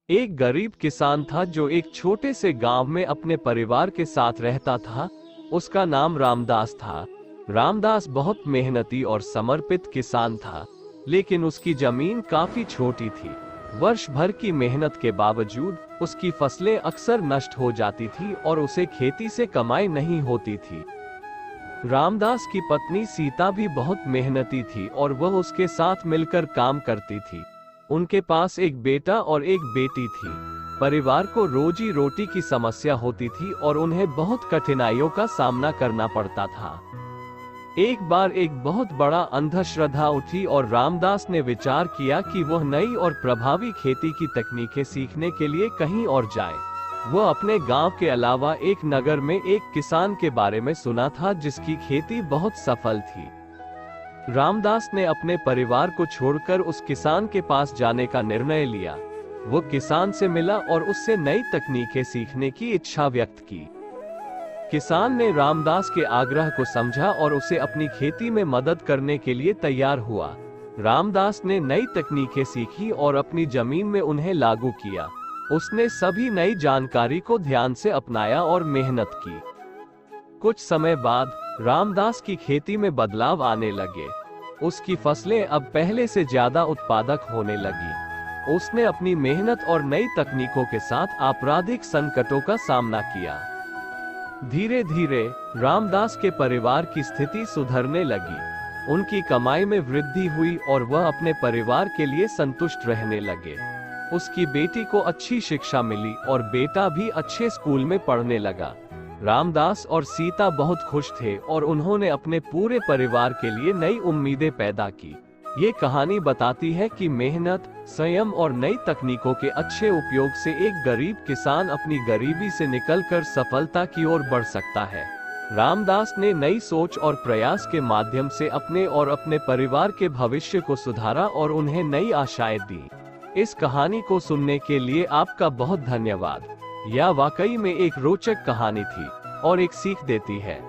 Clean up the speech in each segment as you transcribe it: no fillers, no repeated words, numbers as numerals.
एक गरीब किसान था जो एक छोटे से गांव में अपने परिवार के साथ रहता था। उसका नाम रामदास था। रामदास बहुत मेहनती और समर्पित किसान था, लेकिन उसकी जमीन काफी छोटी थी। वर्ष भर की मेहनत के बावजूद उसकी फसलें अक्सर नष्ट हो जाती थी और उसे खेती से कमाई नहीं होती थी। रामदास की पत्नी सीता भी बहुत मेहनती थी और वह उसके साथ मिलकर काम करती थी। उनके पास एक बेटा और एक बेटी थी। परिवार को रोजी रोटी की समस्या होती थी और उन्हें बहुत कठिनाइयों का सामना करना पड़ता था। एक बार एक बहुत बड़ा अंधश्रद्धा उठी और रामदास ने विचार किया कि वह नई और प्रभावी खेती की तकनीकें सीखने के लिए कहीं और जाए। वह अपने गांव के अलावा एक नगर में एक किसान के बारे में सुना था जिसकी खेती बहुत सफल थी। रामदास ने अपने परिवार को छोड़कर उस किसान के पास जाने का निर्णय लिया। वो किसान से मिला और उससे नई तकनीकें सीखने की इच्छा व्यक्त की। किसान ने रामदास के आग्रह को समझा और उसे अपनी खेती में मदद करने के लिए तैयार हुआ। रामदास ने नई तकनीकें सीखी और अपनी जमीन में उन्हें लागू किया। उसने सभी नई जानकारी को ध्यान से अपनाया और मेहनत की। कुछ समय बाद रामदास की खेती में बदलाव आने लगे। उसकी फसलें अब पहले से ज्यादा उत्पादक होने लगी। उसने अपनी मेहनत और नई तकनीकों के साथ आपराधिक संकटों का सामना किया। धीरे धीरे रामदास के परिवार की स्थिति सुधरने लगी। उनकी कमाई में वृद्धि हुई और वह अपने परिवार के लिए संतुष्ट रहने लगे। उसकी बेटी को अच्छी शिक्षा मिली और बेटा भी अच्छे स्कूल में पढ़ने लगा। रामदास और सीता बहुत खुश थे और उन्होंने अपने पूरे परिवार के लिए नई उम्मीदें पैदा की। ये कहानी बताती है कि मेहनत, संयम और नई तकनीकों के अच्छे उपयोग से एक गरीब किसान अपनी गरीबी से निकलकर सफलता की ओर बढ़ सकता है। रामदास ने नई सोच और प्रयास के माध्यम से अपने और अपने परिवार के भविष्य को सुधारा और उन्हें नई आशाएं दी। इस कहानी को सुनने के लिए आपका बहुत धन्यवाद। यह वाकई में एक रोचक कहानी थी और एक सीख देती है।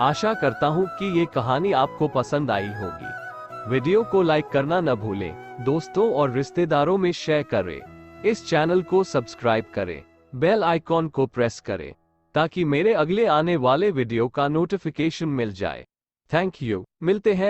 आशा करता हूँ कि ये कहानी आपको पसंद आई होगी। वीडियो को लाइक करना न भूलें, दोस्तों और रिश्तेदारों में शेयर करें। इस चैनल को सब्सक्राइब करें, बेल आइकॉन को प्रेस करें ताकि मेरे अगले आने वाले वीडियो का नोटिफिकेशन मिल जाए। Thank you. मिलते हैं